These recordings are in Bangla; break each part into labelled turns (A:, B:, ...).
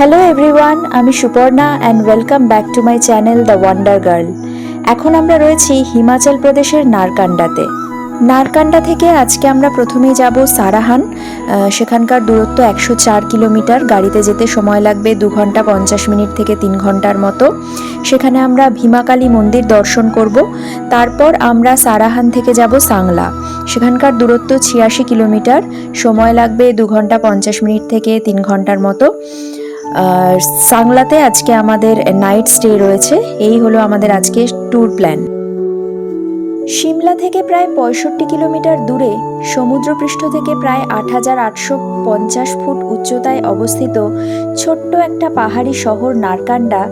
A: হ্যালো এভরিওয়ান, আমি Suparna and welcome back to my channel the wonder girl. এখন আমরা রয়েছি হিমাচল প্রদেশের নারকান্ডাতে। নারকান্ডা থেকে আজকে আমরা প্রথমেই যাব সারাহান। সেখানকার দূরত্ব 104 কিলোমিটার। গাড়িতে যেতে সময় লাগবে 2 ঘন্টা 50 মিনিট থেকে 3 ঘন্টার মতো। সেখানে আমরা ভীমাকালী মন্দির দর্শন করব। তারপর আমরা সারাহান থেকে যাব সাংলা। সেখানকার দূরত্ব 86 কিলোমিটার। সময় লাগবে 2 ঘন্টা 50 মিনিট থেকে 3 ঘন্টার মতো। সাংলাতে আজকে আমাদের নাইট স্টে রয়েছে। এই হলো আমাদের আজকে ট্যুর প্ল্যান। সিমলা থেকে প্রায় 65 কিলোমিটার দূরে সমুদ্রপৃষ্ঠ থেকে প্রায় 8850 ফুট উচ্চতায় অবস্থিত ছোট্ট একটা পাহাড়ি শহর নারকান্ডা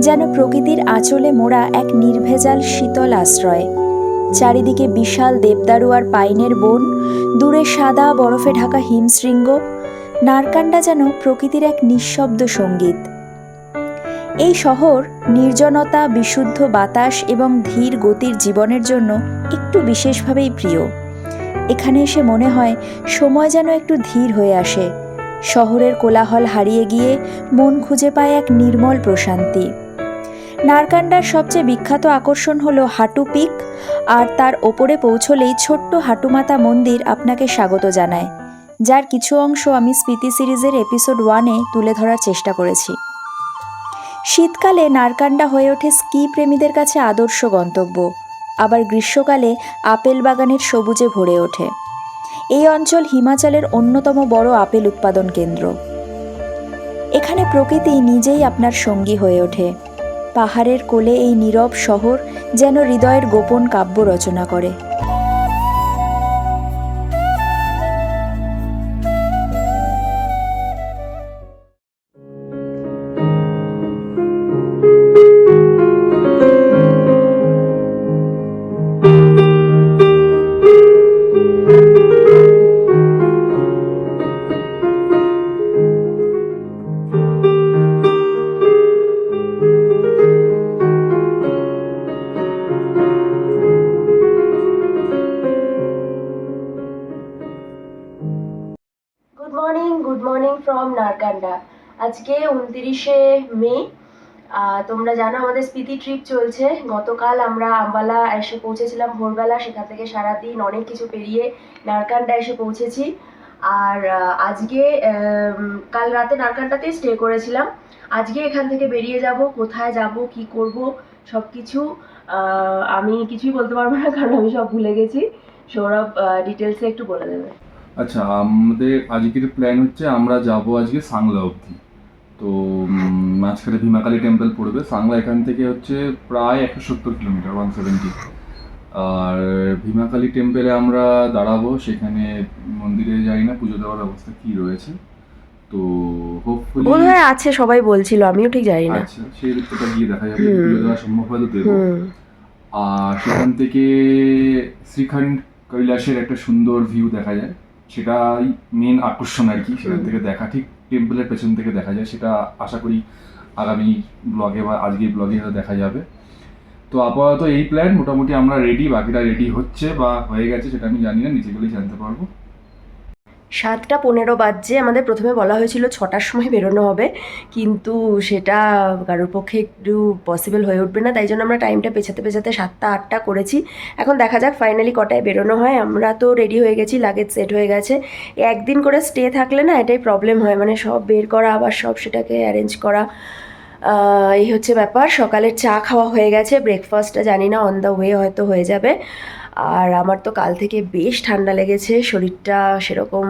A: যেন প্রকৃতির আঁচলে মোড়া এক নির্ভেজাল শীতল আশ্রয়। চারিদিকে বিশাল দেবদারু আর পাইনের বন, দূরে সাদা বরফে ঢাকা হিমশৃঙ্গ। নারকান্ডা যেন প্রকৃতির এক নিঃশব্দ সঙ্গীত। এই শহর নির্জনতা, বিশুদ্ধ বাতাস এবং ধীর গতির জীবনের জন্য একটু বিশেষভাবেই প্রিয়। এখানে এসে মনে হয় সময় যেন একটু ধীর হয়ে আসে। শহরের কোলাহল হারিয়ে গিয়ে মন খুঁজে পায় এক নির্মল প্রশান্তি। নারকান্ডার সবচেয়ে বিখ্যাত আকর্ষণ হলো হাটু পিক, আর তার ওপরে পৌঁছলেই ছোট্ট হাটুমাতা মন্দির আপনাকে স্বাগত জানায়, যার কিছু অংশ আমি স্পিতি সিরিজের এপিসোড 1-এ তুলে ধরার চেষ্টা করেছি। শীতকালে নারকান্ডা হয়ে ওঠে স্কি প্রেমীদের কাছে আদর্শ গন্তব্য, আবার গ্রীষ্মকালে আপেল বাগানের সবুজে ভরে ওঠে। এই অঞ্চল হিমাচলের অন্যতম বড় আপেল উৎপাদন কেন্দ্র। এখানে প্রকৃতি নিজেই আপনার সঙ্গী হয়ে ওঠে। পাহাড়ের কোলে এই নীরব শহর যেন হৃদয়ের গোপন কাব্য রচনা করে। Good morning from Narkanda. আজকে 29শে মে। তোমরা জানো আমাদের স্পিতি ট্রিপ চলছে। গতকাল আমরা আম্বালা এসে পৌঁছেছিলাম ভোরবেলা, সেখান থেকে সারাদিন অনেক কিছু পেরিয়ে নারকান্ডা এসে পৌঁছেছি। আর আজকে কাল রাতে নারকান্ডাতেই স্টে করেছিলাম। আজকে এখান থেকে বেরিয়ে যাব। কোথায় যাব, কি করব, সব কিছু আমি কিছুই বলতে পারবো না, কারণ আমি সব ভুলে গেছি। সৌরভ ডিটেলসে একটু বলে দেবে।
B: আচ্ছা, আমাদের আজকের প্ল্যান হচ্ছে আমরা যাব আজকে সাংলা অবধি। তো মাঝখানে ভীমাকালী টেম্পল পড়বে। সাংলা এখান থেকে হচ্ছে প্রায় 170 কিলোমিটার, 170। আর ভীমাকালী টেম্পলে আমরা দাঁড়াবো। সেখানে মন্দিরে যাই না, পুজো দেওয়ার ব্যবস্থা কি রয়েছে, তো হোপফুলি
A: বোধহয় আছে, সবাই বলছিল, আমিও ঠিক জানি না।
B: আচ্ছা, সেই দিকটা গিয়ে দেখা যাবে। পুজো দেওয়া সম্ভব হলে দেবো। আর সেখান থেকে শ্রীখণ্ড কৈলাসের একটা সুন্দর ভিউ দেখা যায়, সেটাই মেন আকর্ষণ আর কি। সেখান থেকে দেখা, ঠিক টেম্পলের পেছন থেকে দেখা যায়। সেটা আশা করি আগামী ব্লগে বা আজকের ব্লগে দেখা যাবে। তো আপাতত এই প্ল্যান। মোটামুটি আমরা রেডি, বাকিটা রেডি হচ্ছে বা হয়ে গেছে সেটা আমি জানি না, নিচে গেলেই জানতে পারবো।
A: 7:15 বাজছে। আমাদের প্রথমে বলা হয়েছিল 6টার সময় বেরোনো হবে, কিন্তু সেটা কারোর পক্ষে একটু পসিবল হয়ে উঠবে না, তাই জন্য আমরা টাইমটা পেছাতে 7টা 8টা করেছি। এখন দেখা যাক ফাইনালি কটায় বেরোনো হয়। আমরা তো রেডি হয়ে গেছি, লাগেজ সেট হয়ে গেছে। একদিন করে স্টে থাকলে না এটাই প্রবলেম হয়, মানে সব বের করা, আবার সব সেটাকে অ্যারেঞ্জ করা, এই হচ্ছে ব্যাপার। সকালের চা খাওয়া হয়ে গেছে, ব্রেকফাস্টটা জানি না, অন দ্য ওয়ে হয়তো হয়ে যাবে। আর আমার তো কাল থেকে বেশ ঠান্ডা লেগেছে, শরীরটা সেরকম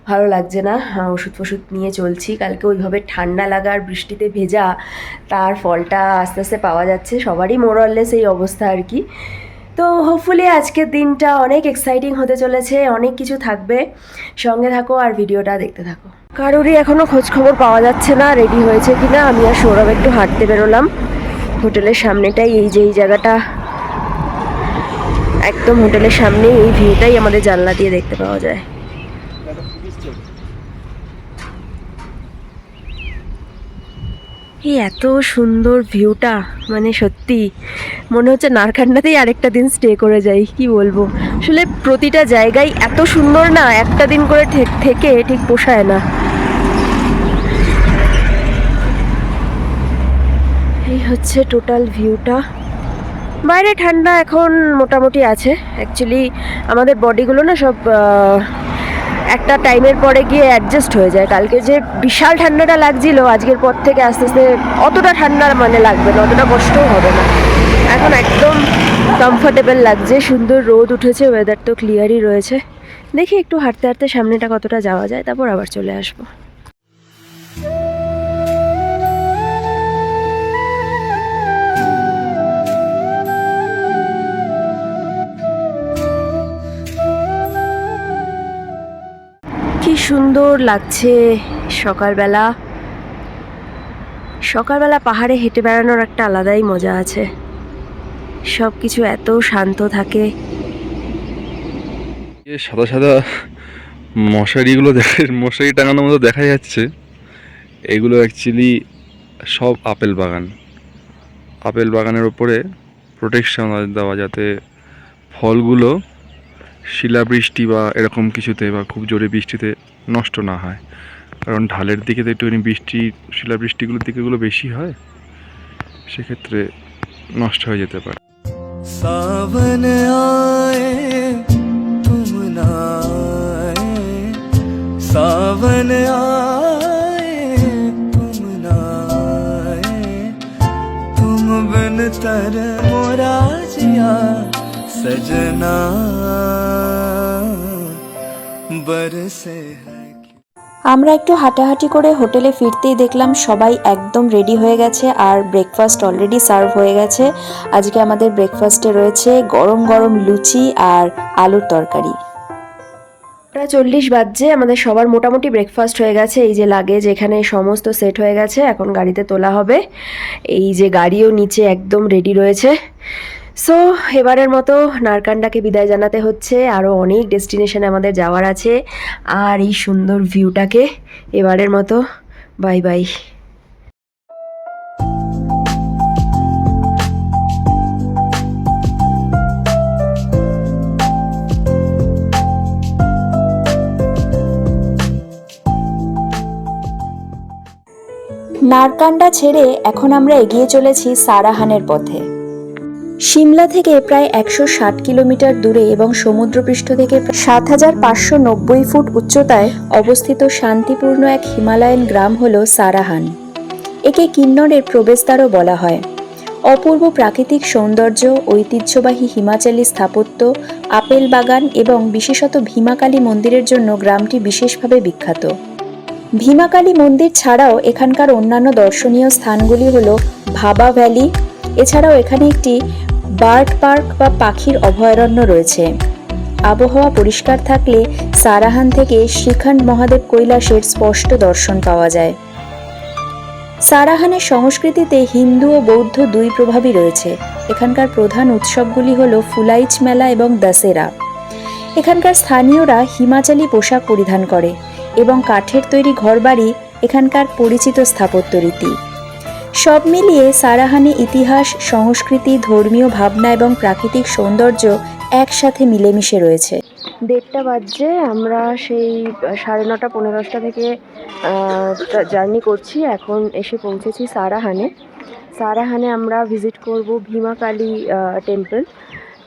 A: ভালো লাগছে না। ওষুধ ফষুধ নিয়ে চলছি। কালকে ওইভাবে ঠান্ডা লাগা আর বৃষ্টিতে ভেজা, তার ফলটা আস্তে আস্তে পাওয়া যাচ্ছে। সবারই মোরলেস এই অবস্থা আর কি। তো হোপফুলি আজকের দিনটা অনেক এক্সাইটিং হতে চলেছে, অনেক কিছু থাকবে। সঙ্গে থাকো আর ভিডিওটা দেখতে থাকো। কারোরই এখনও খোঁজ খবর পাওয়া যাচ্ছে না রেডি হয়েছে কিনা। আমি আর সৌরভ একটু হাঁটতে বেরোলাম হোটেলের সামনেটাই। এই যে এই জায়গাটা, একদম হোটেলের সামনে, এই ভিউটাই আমাদের জানলা দিয়ে দেখতে পাওয়া যায়। এই এত সুন্দর ভিউটা, মানে সত্যি মনে হচ্ছে নারকান্ডাতেই আরেকটা দিন স্টে করে যাই। কি বলবো, আসলে প্রতিটা জায়গায় এত সুন্দর না, একটা দিন করে থেকে ঠিক পোষায় না। এই হচ্ছে টোটাল ভিউটা। বাইরে ঠান্ডা এখন মোটামুটি আছে। অ্যাকচুয়ালি আমাদের বডিগুলো না সব একটা টাইমের পরে গিয়ে অ্যাডজাস্ট হয়ে যায়। কালকে যে বিশাল ঠান্ডাটা লাগছিল, আজকের পর থেকে আস্তে আস্তে অতটা ঠান্ডা মানে লাগবে না, অতটা কষ্টও হবে না। এখন একদম কমফোর্টেবল লাগছে। সুন্দর রোদ উঠেছে, ওয়েদার তো ক্লিয়ারই রয়েছে। দেখি একটু হাঁটতে হাঁটতে সামনেটা কতটা যাওয়া যায়, তারপর আবার চলে আসবো। কি সুন্দর লাগছে সকালবেলা। সকালবেলা পাহাড়ে হেঁটে বেড়ানোর একটা আলাদাই মজা আছে। সব কিছু এত শান্ত থাকে।
C: সাদা সাদা মশারিগুলো মশারি টাঙানোর মতো দেখা যাচ্ছে, এগুলো অ্যাকচুয়ালি সব আপেল বাগান। আপেল বাগানের ওপরে প্রোটেকশন দেওয়া, যাতে ফলগুলো শিলাবৃষ্টি বা এরকম কিছুতে বা খুব জোরে বৃষ্টিতে নষ্ট না হয়। কারণ ঢালের দিকে তো একটুখানি শিলাবৃষ্টিগুলোর দিকেগুলো বেশি হয়, সেক্ষেত্রে নষ্ট হয়ে যেতে পারে।
D: सावन आए तुम ना आए, सावन आए तुम ना आए, तुम बिन तर मोरा जिया सजना बरसे है।
A: আমরা একটু হাঁটাহাঁটি করে হোটেলে ফিরতেই দেখলাম সবাই একদম রেডি হয়ে গেছে আর ব্রেকফাস্ট অলরেডি সার্ভ হয়ে গেছে। আজকে আমাদের ব্রেকফাস্টে রয়েছে গরম গরম লুচি আর আলুর তরকারি। প্রায় 40 বাজছে, আমাদের সবার মোটামুটি ব্রেকফাস্ট হয়ে গেছে। এই যে লাগেজ এখানে সমস্ত সেট হয়ে গেছে, এখন গাড়িতে তোলা হবে। এই যে গাড়িও নিচে একদম রেডি রয়েছে। সো এবারের মতো নারকান্ডাকে বিদায় জানাতে হচ্ছে। আরও অনেক ডেস্টিনেশনে আমাদের যাওয়ার আছে। আর এই সুন্দর ভিউটাকে এবারের মতো বাই বাই। নারকান্ডা ছেড়ে এখন আমরা এগিয়ে চলেছি সারাহানের পথে। সিমলা থেকে প্রায় 160 কিলোমিটার দূরে এবং সমুদ্রপৃষ্ঠ থেকে 7590 ফুট উচ্চতায় অবস্থিত শান্তিপূর্ণ এক হিমালয়ান গ্রাম হল সারাহান। একে কিন্নরের প্রবেশদ্বারও বলা হয়। অপূর্ব প্রাকৃতিক সৌন্দর্য, ঐতিহ্যবাহী হিমাচলী স্থাপত্য, আপেল বাগান এবং বিশেষত ভীমাকালী মন্দিরের জন্য গ্রামটি বিশেষভাবে বিখ্যাত। ভীমাকালী মন্দির ছাড়াও এখানকার অন্যান্য দর্শনীয় স্থানগুলি হল ভাবা ভ্যালি। এছাড়াও এখানে একটি বার্ড পার্ক বা পাখির অভয়ারণ্য রয়েছে। আবহাওয়া পরিষ্কার থাকলে সারাহান থেকে শ্রীখণ্ড মহাদেব কৈলাসের স্পষ্ট দর্শন পাওয়া যায়। সারাহানের সংস্কৃতিতে হিন্দু ও বৌদ্ধ দুই প্রভাবই রয়েছে। এখানকার প্রধান উৎসবগুলি হল ফুলাইচ মেলা এবং দশেরা। এখানকার স্থানীয়রা হিমাচলী পোশাক পরিধান করে এবং কাঠের তৈরি ঘরবাড়ি এখানকার পরিচিত স্থাপত্য রীতি। সব মিলিয়ে সারাহানে ইতিহাস, সংস্কৃতি, ধর্মীয় ভাবনা এবং প্রাকৃতিক সৌন্দর্য একসাথে মিলেমিশে রয়েছে। 1:30 বাজছে, আমরা সেই 9:30 পৌনে 10টা থেকে জার্নি করছি। এখন এসে পৌঁছেছি সারাহানে। সারাহানে আমরা ভিজিট করব ভীমাকালী টেম্পল।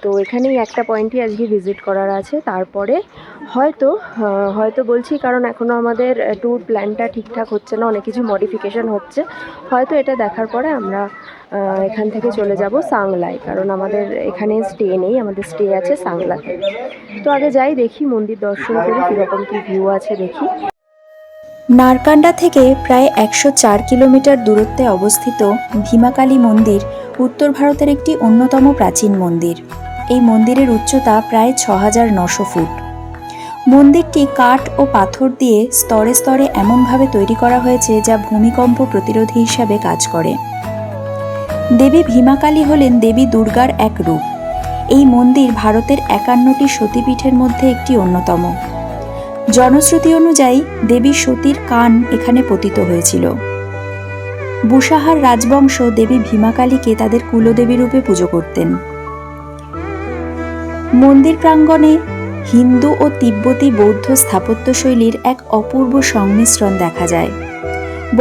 A: তো এখানেই একটা পয়েন্টই আজকে ভিজিট করার আছে। তারপরে হয়তো বলছি কারণ এখনও আমাদের ট্যুর প্ল্যানটা ঠিকঠাক হচ্ছে না, অনেক কিছু মডিফিকেশন হচ্ছে। হয়তো এটা দেখার পরে আমরা এখান থেকে চলে যাব সাংলায়, কারণ আমাদের এখানে স্টে নেই, আমাদের স্টে আছে সাংলাতে। তো আগে যাই, দেখি মন্দির দর্শন করি, কীরকম কী ভিউ আছে দেখি। নারকান্ডা থেকে প্রায় 104 কিলোমিটার দূরত্বে অবস্থিত ভীমাকালী মন্দির উত্তর ভারতের একটি অন্যতম প্রাচীন মন্দির। এই মন্দিরের উচ্চতা প্রায় 6900 ফুট। মন্দিরটি কাঠ ও পাথর দিয়ে স্তরে স্তরে এমনভাবে তৈরি করা হয়েছে যা ভূমিকম্প প্রতিরোধী হিসাবে কাজ করে। দেবী ভীমাকালী হলেন দেবী দুর্গার এক রূপ। এই মন্দির ভারতের 51টি সতীপীঠের মধ্যে একটি অন্যতম। জনশ্রুতি অনুযায়ী দেবী সতীর কান এখানে পতিত হয়েছিল। বুসাহার রাজবংশ দেবী ভীমাকালীকে তাদের কুলদেবী রূপে পুজো করতেন। মন্দির প্রাঙ্গণে হিন্দু ও তিব্বতী বৌদ্ধ স্থাপত্যশৈলীর এক অপূর্ব সংমিশ্রণ দেখা যায়।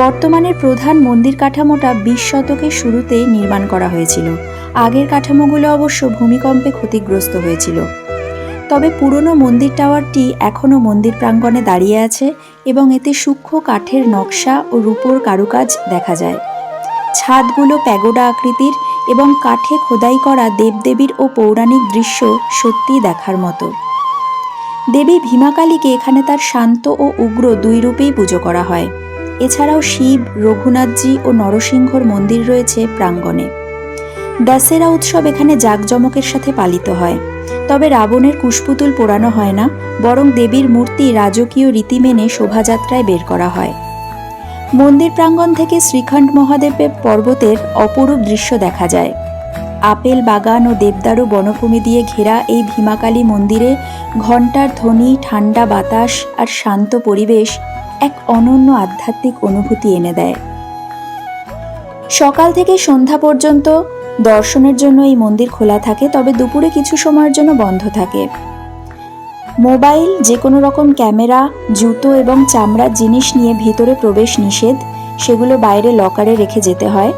A: বর্তমানের প্রধান মন্দির কাঠামোটা 20 শতকের শুরুতে নির্মাণ করা হয়েছিল। আগের কাঠামোগুলো অবশ্য ভূমিকম্পে ক্ষতিগ্রস্ত হয়েছিল। তবে পুরনো মন্দির টাওয়ারটি এখনও মন্দির প্রাঙ্গণে দাঁড়িয়ে আছে এবং এতে সূক্ষ্ম কাঠের নকশা ও রূপোর কারুকাজ দেখা যায়। ছাদগুলো প্যাগোডা আকৃতির এবং কাঠে খোদাই করা দেবদেবীর ও পৌরাণিক দৃশ্য সত্যিই দেখার মতো। দেবী ভীমাকালীকে এখানে তার শান্ত ও উগ্র দুই রূপেই পুজো করা হয়। এছাড়াও শিব, রঘুনাথজি ও নরসিংহর মন্দির রয়েছে প্রাঙ্গণে। দশেরা উৎসব এখানে জাঁকজমকের সাথে পালিত হয়। তবে রাবণের কুশপুতুল পোড়ানো হয় না, বরং দেবীর মূর্তি রাজকীয় রীতি মেনে শোভাযাত্রায় বের করা হয়। মন্দির প্রাঙ্গণ থেকে শ্রীখণ্ড মহাদেবের পর্বতের অপরূপ দৃশ্য দেখা যায়। আপেল বাগান ও দেবদারু বনভূমি দিয়ে ঘেরা এই ভীমাকালী মন্দিরে ঘণ্টার ধ্বনি, ঠান্ডা বাতাস আর শান্ত পরিবেশ এক অনন্য আধ্যাত্মিক অনুভূতি এনে দেয়। সকাল থেকে সন্ধ্যা পর্যন্ত দর্শনের জন্য এই মন্দির খোলা থাকে, তবে দুপুরে কিছু সময়ের জন্য বন্ধ থাকে। মোবাইল, যে কোনো রকম ক্যামেরা, জুতো এবং চামড়ার জিনিস নিয়ে ভিতরে প্রবেশ নিষেধ, সেগুলো বাইরে লকারে রেখে যেতে হয়।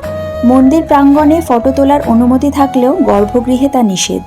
A: মন্দির প্রাঙ্গণে ফটো তোলার অনুমতি থাকলেও গর্ভগৃহে তা নিষেধ।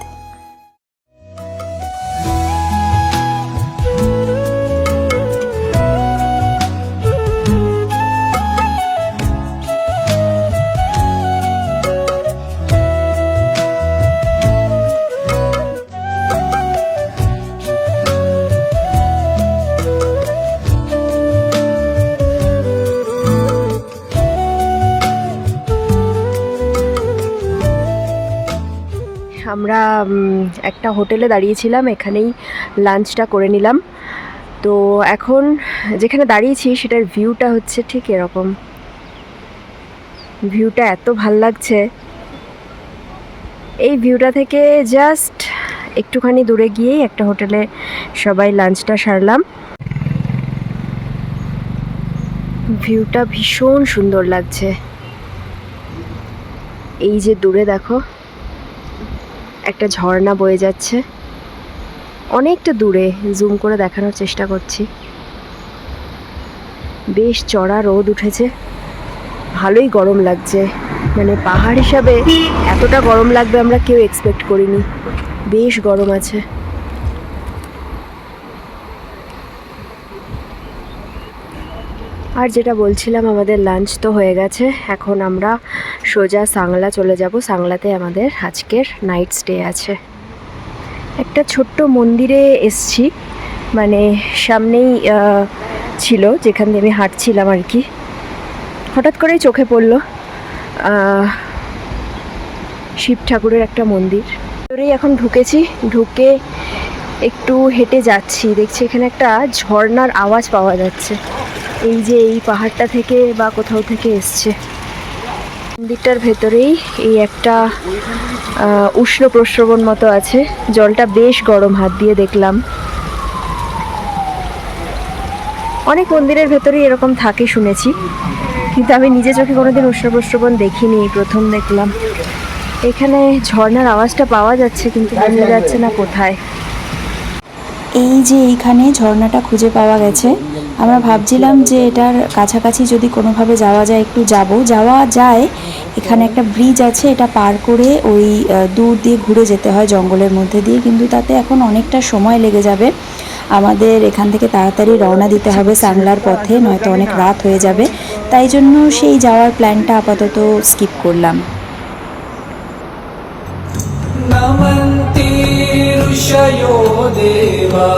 E: আমরা একটা হোটেলে দাঁড়িয়েছিলাম, এখানেই লাঞ্চটা করে নিলাম। তো এখন যেখানে দাঁড়িয়েছি সেটার ভিউটা হচ্ছে ঠিক এরকম। ভিউটা এত ভাল লাগছে। এই ভিউটা থেকে জাস্ট একটুখানি দূরে গিয়েই একটা হোটেলে সবাই লাঞ্চটা সারলাম। ভিউটা ভীষণ সুন্দর লাগছে। এই যে দূরে দেখো একটা ঝর্ণা বয়ে যাচ্ছে, অনেকটা দূরে, জুম করে দেখানোর চেষ্টা করছি। বেশ চড়া রোদ উঠেছে, ভালোই গরম লাগছে। মানে পাহাড় হিসাবে এতটা গরম লাগবে আমরা কেউ এক্সপেক্ট করিনি। বেশ গরম আছে। আর যেটা বলছিলাম, আমাদের লাঞ্চ তো হয়ে গেছে। এখন আমরা সোজা সাংলা চলে যাব। সাংলাতে আমাদের আজকের নাইট স্টে আছে। একটা ছোট্ট মন্দিরে এসছি, মানে সামনেই ছিল, যেখান দিয়ে আমি হাঁটছিলাম আর কি। হঠাৎ করেই চোখে পড়লো শিব ঠাকুরের একটা মন্দির। ভিতরেই এখন ঢুকেছি, ঢুকে একটু হেঁটে যাচ্ছি। দেখছি এখানে একটা ঝর্ণার আওয়াজ পাওয়া যাচ্ছে। এই যে এই পাহাড়টা থেকে বা কোথাও থেকে এসছে। মন্দিরটার ভেতরেই এই একটা উষ্ণ প্রস্রবণ মতো আছে। জলটা বেশ গরম, হাত দিয়ে দেখলাম। অনেক মন্দিরের ভেতরেই এরকম থাকে শুনেছি, কিন্তু আমি নিজে চোখে কোনোদিন উষ্ণ প্রস্রবণ দেখিনি, প্রথম দেখলাম। এখানে ঝর্ণার আওয়াজটা পাওয়া যাচ্ছে, কিন্তু বোঝা যাচ্ছে না কোথায়।
A: এই যে এইখানে ঝর্ণাটা খুঁজে পাওয়া গেছে। আমরা ভাবছিলাম যে এটার কাছাকাছি যদি কোনোভাবে যাওয়া যায়, একটু যাওয়া যায়। এখানে একটা ব্রিজ আছে, এটা পার করে ওই দূর দিয়ে ঘুরে যেতে হয় জঙ্গলের মধ্যে দিয়ে, কিন্তু তাতে এখন অনেকটা সময় লেগে যাবে। আমাদের এখান থেকে তাড়াতাড়ি রওনা দিতে হবে সাংলার পথে, নয়তো অনেক রাত হয়ে যাবে। তাই জন্য সেই যাওয়ার প্ল্যানটা আপাতত স্কিপ করলাম।
D: नमन्ति ऋषयो देवा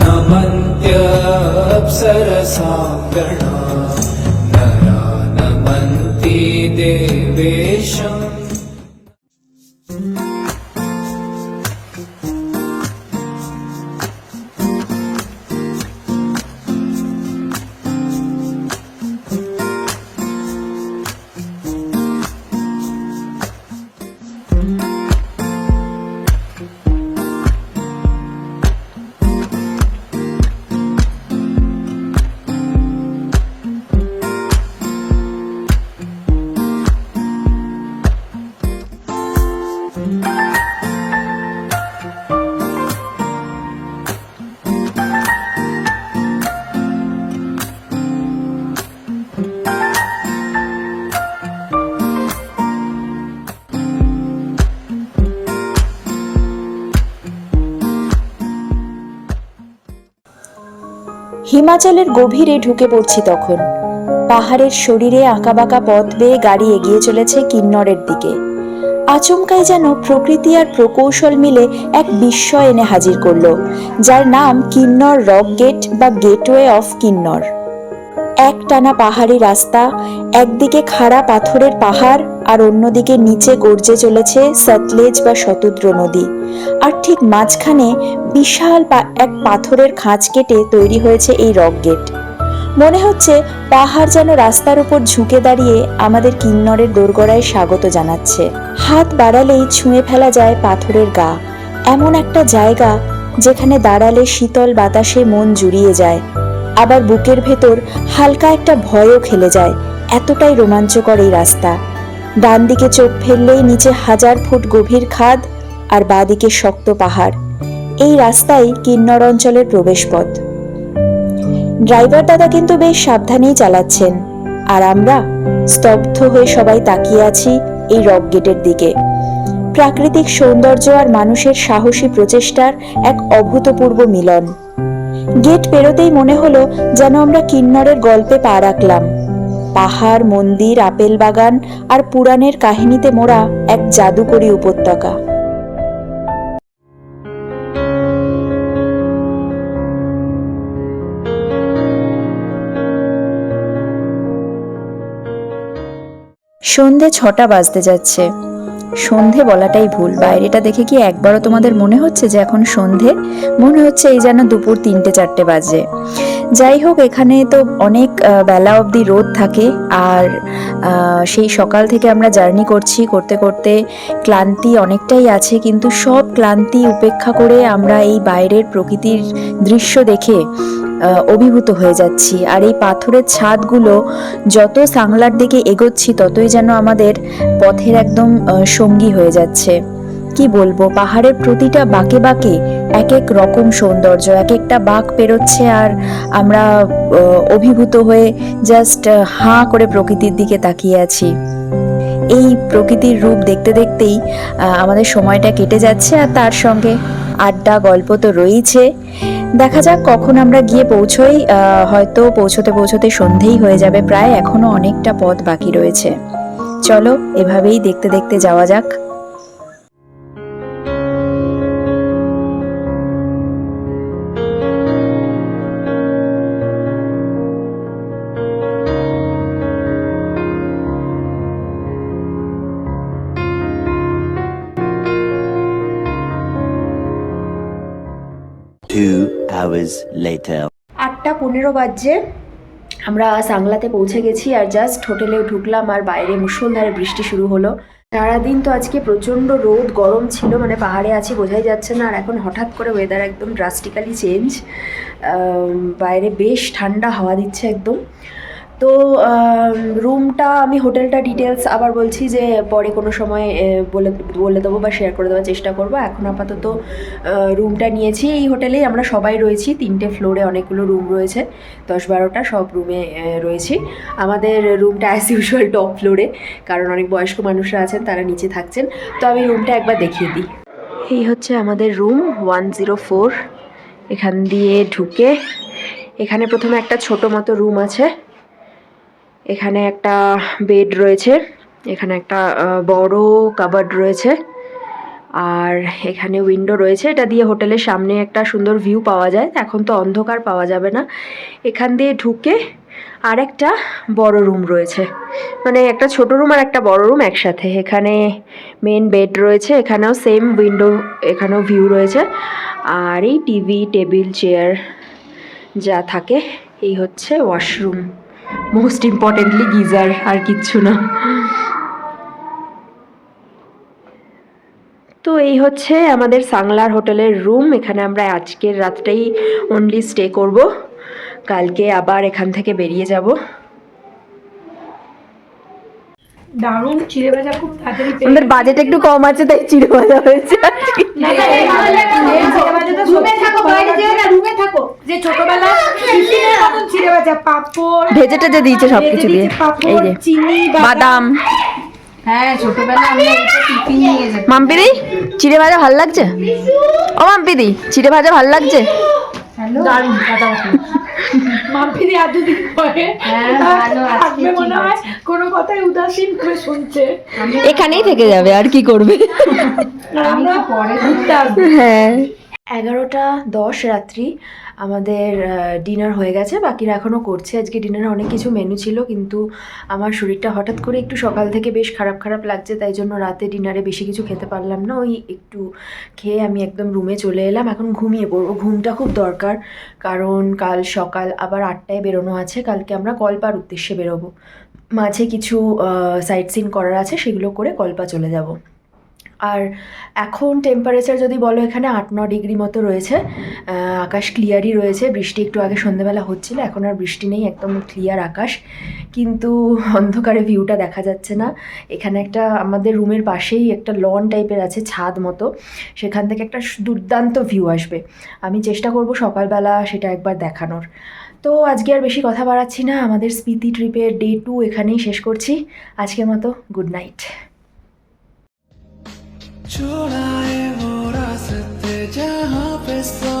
D: नमन्त्यप्सरसां गणा नरा नमन्ति देवेशम्।
A: হিমাচলের গভীরে ঢুকে পড়ছি তখন। পাহাড়ের শরীরে আঁকাবাঁকা পথ বেয়ে গাড়ি এগিয়ে চলেছে কিন্নরের দিকে। আচমকাই যেন প্রকৃতি আর প্রকৌশল মিলে এক বিস্ময় এনে হাজির করলো, যার নাম কিন্নর রক গেট বা গেটওয়ে অফ কিন্নর। এক টানা পাহাড়ি রাস্তা, একদিকে খাড়া পাথরের পাহাড় আর অন্যদিকে নিচে গর্জে চলেছে সতলেজ বা শতুদ্র নদী। আর ঠিক মাঝখানে বিশাল এক পাথরের খাঁজ কেটে তৈরি হয়েছে এই রক গেট। মনে হচ্ছে পাহাড় যেন রাস্তার উপর ঝুঁকে দাঁড়িয়ে আমাদের কিন্নরের দোরগোড়ায় স্বাগত জানাচ্ছে। হাত বাড়ালেই ছুঁয়ে ফেলা যায় পাথরের গা, এমন একটা জায়গা যেখানে দাঁড়ালে শীতল বাতাসে মন জুড়িয়ে যায়, আবার বুকের ভেতর হালকা একটা ভয়ও খেলে যায়, এতটাই রোমাঞ্চকর এই রাস্তা। ডান দিকে চোখ ফেললেই নিচে 1000 ফুট গভীর খাদ আর বাঁদিকে শক্ত পাহাড়। এই রাস্তাই কিন্নর অঞ্চলের প্রবেশপথ। ড্রাইভার দাদা কিন্তু বেশ সাবধানেই চালাচ্ছেন, আর আমরা স্তব্ধ হয়ে সবাই তাকিয়ে আছি এই রক গেটের দিকে। প্রাকৃতিক সৌন্দর্য আর মানুষের সাহসী প্রচেষ্টার এক অভূতপূর্ব মিলন। গেট পেরোতেই মনে হলো যেন আমরা কিন্নরের গল্পে পা রাখলাম। পাহাড়, মন্দির, আপেল বাগান আর পুরাণের কাহিনীতে মোড়া এক জাদুকরী উপত্যকা। সন্ধে 6টা বাজতে যাচ্ছে। সন্ধে বলাটাই ভুল, বাইরেটা দেখে কি একবারও তোমাদের মনে হচ্ছে যে এখন সন্ধে? মনে হচ্ছে এই যেন দুপুর 3-4টে বাজে। যাই হোক, এখানে তো অনেক বেলা অবধি রোদ থাকে, আর সেই সকাল থেকে আমরা জার্নি করছি, করতে করতে ক্লান্তি অনেকটাই আছে, কিন্তু সব ক্লান্তি উপেক্ষা করে আমরা এই বাইরের প্রকৃতির দৃশ্য দেখে অভিভূত হয়ে যাচ্ছি। আর এই পাথরের ছাদগুলো যত সাংলার দিকে এগোচ্ছি ততই যেন আমাদের পথের একদম সঙ্গী হয়ে যাচ্ছে। কি বলবো, পাহাড়ের প্রতিটা বাঁকে বাঁকে এক এক রকম সৌন্দর্য, এক একটা বাঁক পেরোচ্ছে, আর আমরা অভিভূত হয়ে জাস্ট হাঁ করে প্রকৃতির দিকে তাকিয়ে আছি। এই প্রকৃতির রূপ দেখতে দেখতেই আমাদের সময়টা কেটে যাচ্ছে, আর তার সঙ্গে আড্ডা গল্প তো রয়েছে। দেখা যাক কখন আমরা গিয়ে পৌঁছোই। হয়তো পৌঁছতে পৌঁছতে সন্ধেই হয়ে যাবে প্রায়, এখনো অনেকটা পথ বাকি রয়েছে। চলো এভাবেই দেখতে দেখতে যাওয়া যাক।
F: Two hours later.
E: 8:15 বাজছে। আমরা সাংলাতে পৌঁছে গেছি, আর জাস্ট হোটেলে ঢুকলাম আর বাইরে মুষলধারে বৃষ্টি শুরু হলো। সারাদিন তো আজকে প্রচণ্ড রোদ, গরম ছিল, মানে পাহাড়ে আছি বোঝাই যাচ্ছে না, আর এখন হঠাৎ করে ওয়েদার একদম ড্রাস্টিক্যালি চেঞ্জ। বাইরে বেশ ঠান্ডা হাওয়া দিচ্ছে একদম। তো রুমটা, আমি হোটেলটা ডিটেলস আবার বলছি যে পরে কোনো সময় বলে দেবো বা শেয়ার করে দেওয়ার চেষ্টা করবো। এখন আপাতত রুমটা নিয়েছি। এই হোটেলেই আমরা সবাই রয়েছি, 3টে ফ্লোরে অনেকগুলো রুম রয়েছে, 10-12টা সব রুমে রয়েছি। আমাদের রুমটা অ্যাজ ইউজুয়াল টপ ফ্লোরে, কারণ অনেক বয়স্ক মানুষরা আছেন, তারা নিচে থাকছেন। তো আমি রুমটা একবার দেখিয়ে দিই। এই হচ্ছে আমাদের রুম 104। এখান দিয়ে ঢুকে এখানে প্রথমে একটা ছোট মতো রুম আছে, এখানে একটা বেড রয়েছে, এখানে একটা বড় কাবার্ড রয়েছে, আর এখানে উইন্ডো রয়েছে। এটা দিয়ে হোটেলের সামনে একটা সুন্দর ভিউ পাওয়া যায়। এখন তো অন্ধকার, পাওয়া যাবে না। এখান দিয়ে ঢুকে আর একটা বড় রুম রয়েছে, মানে একটা ছোট রুম আর একটা বড় রুম একসাথে। এখানে মেন বেড রয়েছে, এখানেও সেম উইন্ডো, এখানেও ভিউ রয়েছে। আর এই টিভি, টেবিল, চেয়ার যা থাকে। এই হচ্ছে ওয়াশরুম, মোস্ট ইম্পর্টেন্টলি গিজার, আর কিচ্ছু না। তো এই হচ্ছে আমাদের সাংলার হোটেলের রুম। এখানে আমরা আজকের রাতটাই অনলি স্টে করব, কালকে আবার এখান থেকে বেরিয়ে যাব।
G: দারুণ চিড়ে ভাজা, খুব তাড়াতাড়ি
E: আমাদের বাজেট একটু কম আছে, তাই চিড়ে ভাজা হয়েছে।
G: যে ছোটবেলায় চিড়ে ভাজা, পাপড়
E: ভেজে টেজে দিয়েছে সবকিছু দিয়ে, এই যে
G: চিনি,
E: বাদাম।
G: হ্যাঁ ছোটবেলায় আমরা এটা টিফিন নিয়ে যেতাম।
E: মাম্পিদি চিড়ে ভাজা ভাল লাগছে? ও মাম্পিদি চিড়ে ভাজা ভাল লাগছে?
G: হ্যালো
H: দারুণ কাটাকাটি মাম্পিদি এতদিন পরে
G: হ্যাঁ, ভালো, আজকে
H: থাকবে
G: ঠিক
H: মনে হয়,
G: আছে।
H: কোনো কথাই উদাসীন করে শুনছে।
E: এখানেই থেকে যাবে, আর কি করবে?
H: আর আমরা
G: পরে
H: ঘুরতে আসবো।
E: হ্যাঁ
A: 11:10 রাত্রি আমাদের ডিনার হয়ে গেছে, বাকিরা এখনও করছে। আজকে ডিনারে অনেক কিছু মেনু ছিল, কিন্তু আমার শরীরটা হঠাৎ করে একটু সকাল থেকে বেশ খারাপ খারাপ লাগছে, তাই জন্য রাতে ডিনারে বেশি কিছু খেতে পারলাম না। ওই একটু খেয়ে আমি একদম রুমে চলে এলাম, এখন ঘুমিয়ে পড়বো। ঘুমটা খুব দরকার, কারণ কাল সকাল আবার 8টায় বেরোনো আছে। কালকে আমরা কল্পার উদ্দেশ্যে বেরোবো, মাঝে কিছু সাইট সিন করার আছে, সেগুলো করে কল্পা চলে যাব। আর এখন টেম্পারেচার যদি বলো, এখানে 8-9 ডিগ্রি মতো রয়েছে। আকাশ ক্লিয়ারই রয়েছে, বৃষ্টি একটু আগে সন্ধ্যেবেলা হচ্ছিল, এখন আর বৃষ্টি নেই, একদম ক্লিয়ার আকাশ, কিন্তু অন্ধকারে ভিউটা দেখা যাচ্ছে না। এখানে একটা আমাদের রুমের পাশেই একটা লন টাইপের আছে, ছাদ মতো, সেখান থেকে একটা দুর্দান্ত ভিউ আসবে। আমি চেষ্টা করব সকালবেলা সেটা একবার দেখানোর। তো আজকে আর বেশি কথা বাড়াচ্ছি না, আমাদের স্পিতি ট্রিপের ডে 2 এখানেই শেষ করছি। আজকের মতো গুড নাইট।
D: छोड़ा है वो रास्ते जहाँ पे सौ